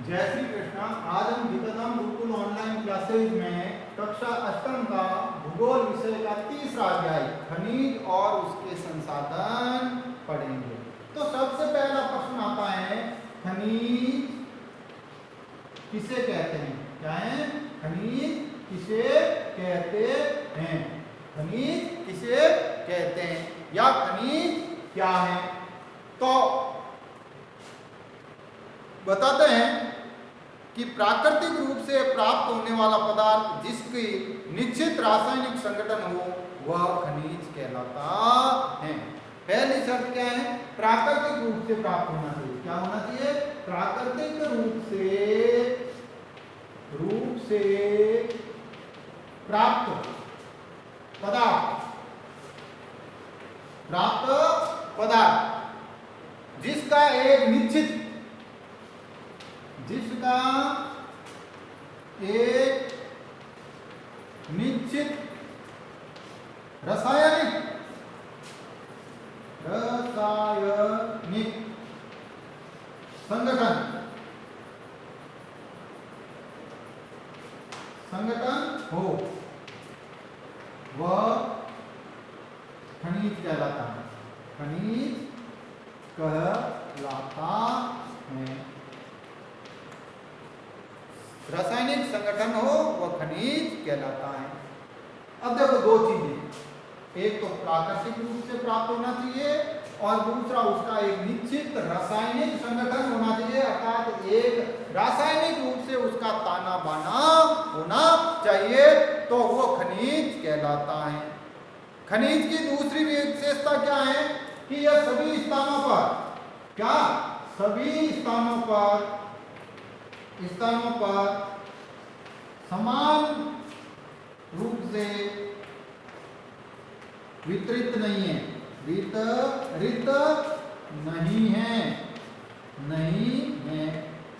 जय श्री कृष्णा। आज हम गीताधाम गुरुकुल ऑनलाइन क्लासेज में कक्षा अष्टम का भूगोल विषय का तीसरा अध्याय खनिज और उसके संसाधन पढ़ेंगे। तो सबसे पहला प्रश्न आता है, खनिज किसे कहते हैं? क्या है? खनिज किसे कहते हैं? खनिज किसे कहते हैं या खनिज क्या है? तो बताते हैं कि प्राकृतिक रूप से प्राप्त होने वाला पदार्थ जिसकी निश्चित रासायनिक संगठन हो वह खनिज कहलाता है। पहली शर्त क्या है? प्राकृतिक रूप से प्राप्त होना चाहिए। क्या होना चाहिए? प्राकृतिक रूप से प्राप्त पदार्थ जिसका एक निश्चित रासायनिक संगठन हो वह खनिज कहलाता है। खनिज कहलाता है। रासायनिक संगठन हो वह खनिज कहलाता है। अब देखो दो चीजें, एक तो प्राकृतिक रूप से प्राप्त होना चाहिए और दूसरा उसका एक निश्चित रासायनिक संगठन होना चाहिए, अर्थात एक रासायनिक रूप से उसका ताना बाना होना चाहिए, तो वो खनिज कहलाता है। खनिज की दूसरी विशेषता क्या है कि यह सभी स्थानों पर समान रूप से वितरित नहीं है।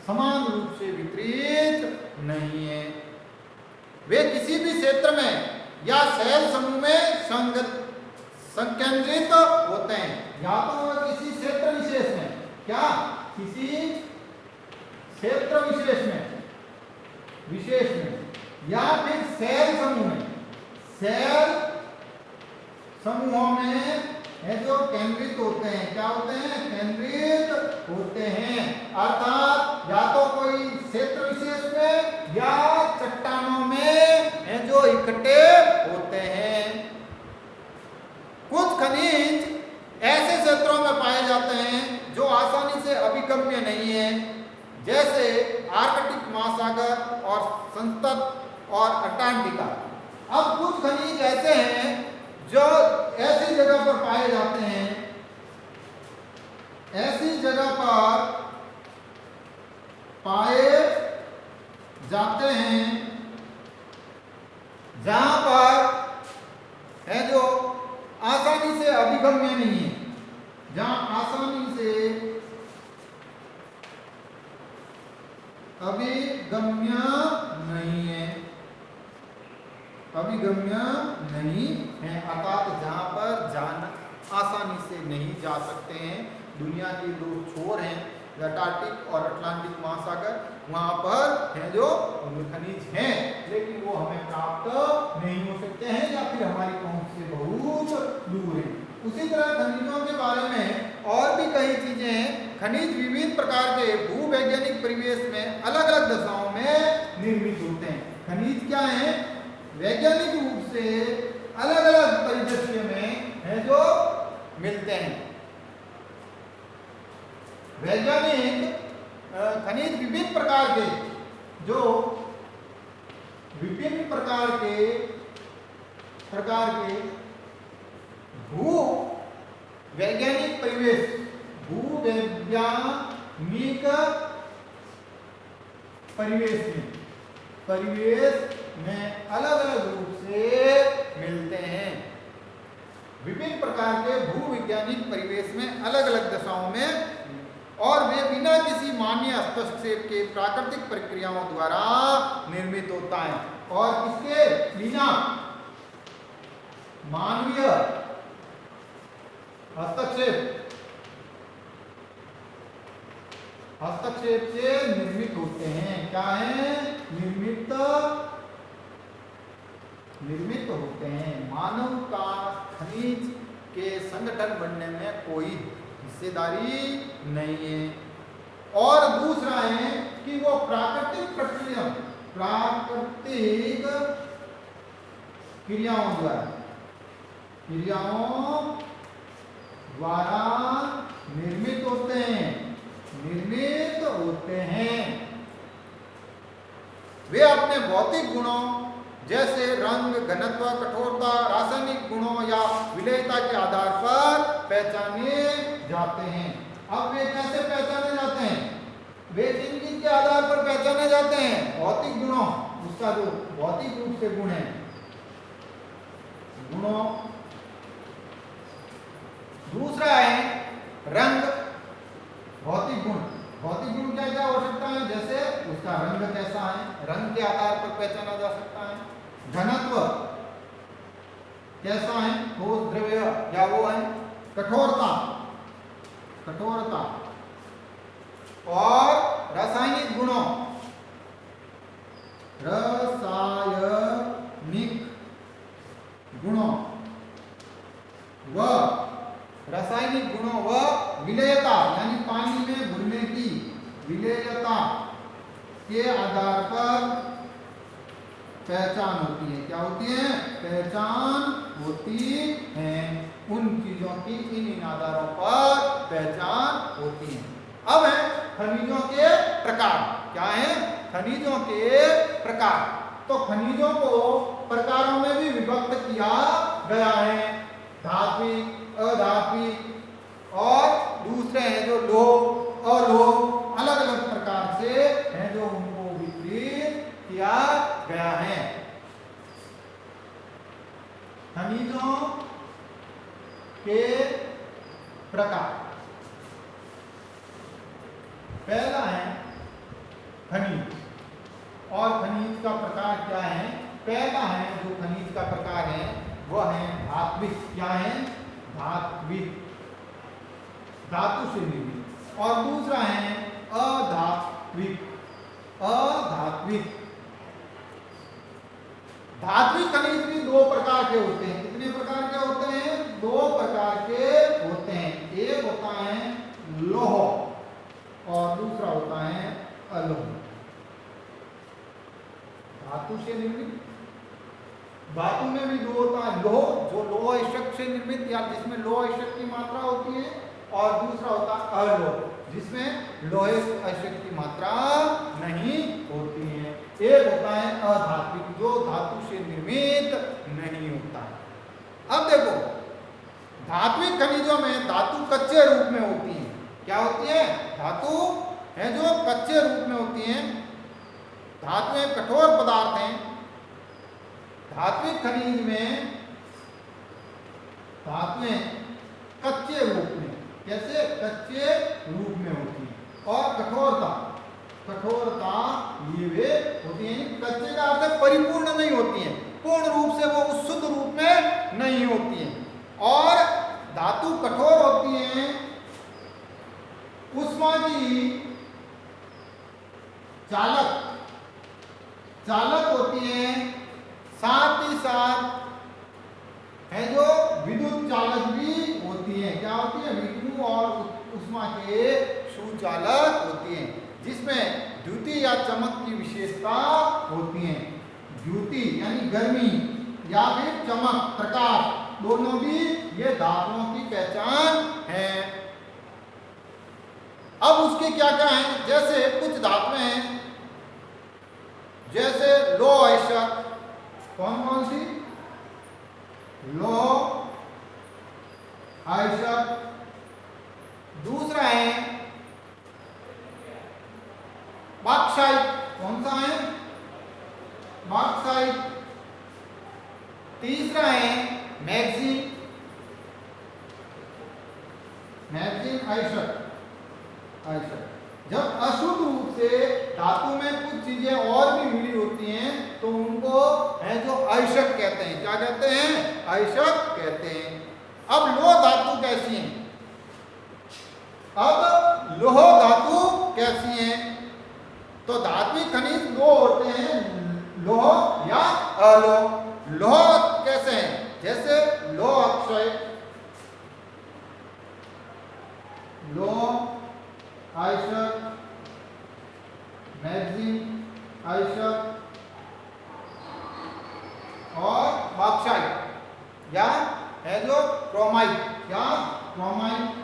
समान रूप से वितरित नहीं है। वे किसी भी क्षेत्र में या सेल समूह में संकेंद्रित होते हैं, या तो वह किसी क्षेत्र विशेष में, किसी क्षेत्र विशेष में या फिर सेल समूहों में है जो केंद्रित होते हैं। क्या होते हैं? केंद्रित होते हैं, अर्थात या तो कोई क्षेत्र विशेष में या चट्टानों में है जो इकट्ठे होते हैं। कुछ खनिज ऐसे क्षेत्रों में पाए जाते हैं जो आसानी से अभिगम्य नहीं है, जैसे आर्कटिक महासागर और संतत और अंटार्कटिका। अब कुछ खनिज ऐसे हैं जो ऐसी जगह पर पाए जाते हैं, जहां पर है जो आसानी से अभिगम्य नहीं है, अर्थात जहां पर आसानी से नहीं जा सकते हैं। दुनिया के दो छोर हैं, अंटार्कटिक और अटलांटिक महासागर, वहां पर है जो खनिज हैं, लेकिन वो हमें प्राप्त नहीं हो सकते हैं या फिर हमारी पहुंच से बहुत दूर है। उसी तरह खनिजों के बारे में और भी कई चीजें हैं। खनिज विभिन्न प्रकार के भूवैज्ञानिक परिवेश में अलग अलग दशाओं में निर्मित होते हैं। खनिज क्या है? वैज्ञानिक रूप से अलग अलग परिदृश्य में है जो मिलते हैं। वैज्ञानिक खनिज विभिन्न प्रकार के भूवैज्ञानिक परिवेश में अलग अलग रूप से मिलते हैं। विभिन्न प्रकार के भूवैज्ञानिक परिवेश में अलग अलग दशाओं में, और वे बिना किसी मान्य हस्तक्षेप के प्राकृतिक प्रक्रियाओं द्वारा निर्मित होता है, और इसके बिना मानवीय हस्तक्षेप हस्तक्षेप से निर्मित होते हैं। क्या है? निर्मित होते हैं। मानव का खनिज के संगठन बनने में कोई हिस्सेदारी नहीं है। और दूसरा है कि वो प्राकृतिक क्रियाओं द्वारा निर्मित होते हैं। वे अपने भौतिक गुणों जैसे रंग, घनत्व, कठोरता, रासायनिक गुणों या विलेयता के आधार पर पहचाने जाते हैं। अब वे कैसे पहचाने जाते हैं? वे जिन के आधार पर पहचाने जाते हैं, भौतिक गुणों, उसका जो भौतिक रूप से गुण है, गुणों। दूसरा है रंग, भौतिक गुण क्या क्या हो सकता है? जैसे उसका रंग कैसा है, रंग के आधार पर पहचाना जा सकता है। घनत्व कैसा है, ठोस, द्रव्य या वो है। कठोरता और रासायनिक गुणों, व विलेयता यानी पानी में घुलने की विलेयता के आधार पर पहचान होती है। क्या होती है? पहचान होती है। उन चीजों की इन आधारों पर पहचान होती है। अब है खनिजों के प्रकार। क्या है? खनिजों के प्रकार। तो खनिजों को प्रकारों में भी विभक्त किया गया है। धात्विक, अधात्विक और दूसरे हैं जो लोह, अलोह, अलग अलग प्रकार से हैं जो उनको वितरित किया गया है। खनिजों के प्रकार। पहला है खनिज। और खनिज का प्रकार क्या है? पहला है जो खनिज का प्रकार है वह है धात्विक। क्या है? धात्विक, धातु से निर्मित। और दूसरा है अधात्विक। धात्विक खनिज भी दो प्रकार के होते हैं। कितने प्रकार के होते हैं? दो प्रकार के होते हैं। एक होता है लोह और दूसरा होता है अलोह। धातु से निर्मित, धातु में भी दो होता है। लोह जो लोह अयस्क से निर्मित या जिसमें लोह अयस्क की मात्रा होती है, और दूसरा होता है अलोह जिसमें लोहे अयस्क की मात्रा नहीं होती है। एक होता है अधात्विक जो धातु से निर्मित नहीं होता है। अब देखो, धात्विक खनिजों में धातु कच्चे रूप में होती है। क्या होती है? धातु है जो कच्चे रूप में होती है। धातुएं कठोर पदार्थ हैं। धात्विक खनिज में धातुएं कच्चे रूप में, कैसे? कच्चे रूप में होती है। और कठोरता ये वे होती हैं। कच्चे का अर्थ परिपूर्ण नहीं होती हैं, पूर्ण रूप से वो उस शुद्ध रूप में नहीं होती हैं। और धातु कठोर होती हैं, ऊष्मा की चालक होती हैं, साथ ही साथ है जो विद्युत चालक भी होती है। क्या होती है? विद्युत और ऊष्मा के सुचालक होती हैं, जिसमें द्युति या चमक की विशेषता होती है। द्युति यानी गर्मी या फिर चमक, प्रकाश, दोनों भी ये धातुओं की पहचान है। अब उसके क्या क्या है? जैसे कुछ धातुएं हैं जैसे लोह अयस्क। कौन सी? लोह अयस्क। दूसरा है बॉक्साइट। कौन सा है? बॉक्साइट। तीसरा है मैग्नीज अयस्क। जब अशुद्ध रूप से धातु में कुछ चीजें और भी मिली होती हैं तो उनको है जो अयस्क कहते हैं। क्या कहते हैं? अयस्क कहते हैं। अब लोह धातु कैसी है? अब लोह धातु कैसी धात्विक खनिज दो होते हैं, लौह या अलोह। लौह कैसे हैं? जैसे लौह अक्षय, लौह आयशक, मैग्नीशियम आयशक और बॉक्साइट या है जो क्रोमाइट, क्या क्रोमाइट,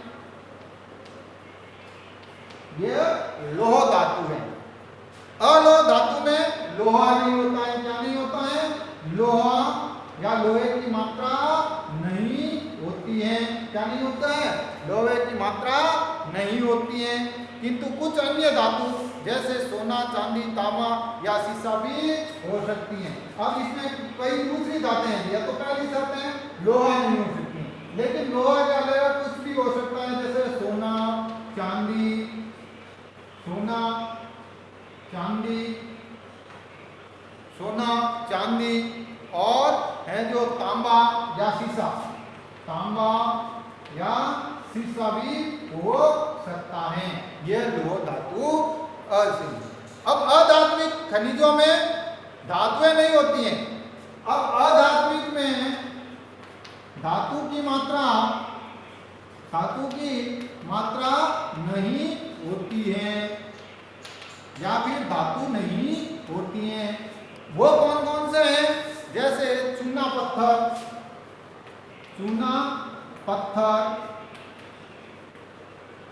ये लोह धातु है। अलोह धातु में लोहा नहीं होता है। क्या नहीं होता है? लोहा या लोहे की मात्रा नहीं होती है। क्या नहीं होता है? लोहे की मात्रा नहीं होती है। किंतु कुछ अन्य धातु जैसे सोना, चांदी, तांबा या शीशा भी हो सकती हैं। अब इसमें कई दूसरी धातें हैं, या तो पहली शर्त है लोहा नहीं हो सकती, लेकिन लोहा के अलावा कुछ भी हो सकता है, जैसे सोना, चांदी, सोना, चांदी, सोना, चांदी और है जो तांबा या शीशा, तांबा या शीशा भी हो सकता है। यह लोह धातु असिंध। अब अधात्विक खनिजों में धातुएं नहीं होती हैं। अब अधात्विक में धातु की मात्रा नहीं होती है या फिर धातु नहीं होती हैं। वो कौन कौन से हैं? जैसे चूना पत्थर,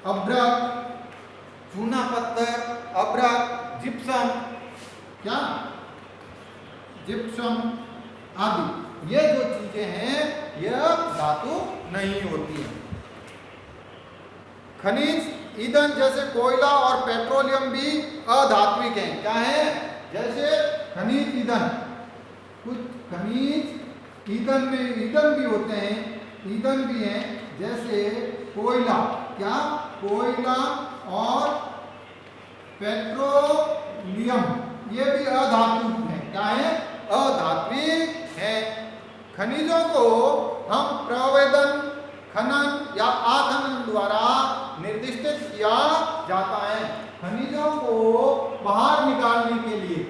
अभ्रक, चूना पत्थर, अभ्रक, जिप्सम, क्या जिप्सम आदि, ये जो चीजें हैं यह धातु नहीं होती है। खनिज ईंधन जैसे कोयला और पेट्रोलियम भी अधात्विक हैं। क्या है? जैसे खनिज ईंधन, कुछ खनिज ईंधन में ईंधन भी होते हैं, ईंधन भी हैं, जैसे कोयला, क्या कोयला और पेट्रोलियम, ये भी अधात्विक है। क्या है? अधात्विक है। खनिजों को हम प्रवेदन, खनन या आखनन द्वारा निर्दिष्ट किया जाता है। खनिजों को बाहर निकालने के लिए,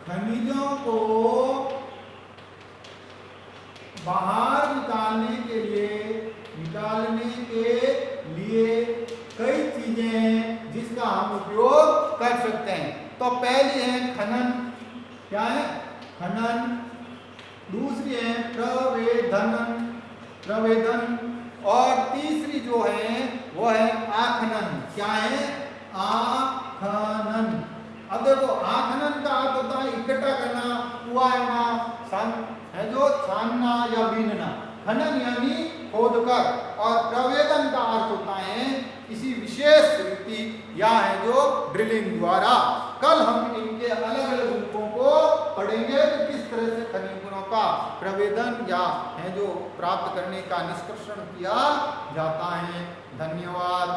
खनिजों को बाहर निकालने के लिए कई चीजें हैं जिसका हम उपयोग कर सकते हैं। तो पहली है खनन, क्या है? खनन। दूसरी है प्रवेदन और तीसरी जो है वो है आखनन। क्या है? आखनन। अब देखो, आखनन का अर्थ होता है इकट्ठा करना, कुआना, है जो छानना या बीनना। खनन यानी खोदकर, और प्रवेदन का अर्थ होता है किसी विशेष रीति या है जो ड्रिलिंग द्वारा। कल हम इनके अलग अलग रूपों को पढ़ेंगे कि किस तरह से खनिज गुणों का प्रवेदन या है जो प्राप्त करने का निष्कर्षण किया जाता है। धन्यवाद।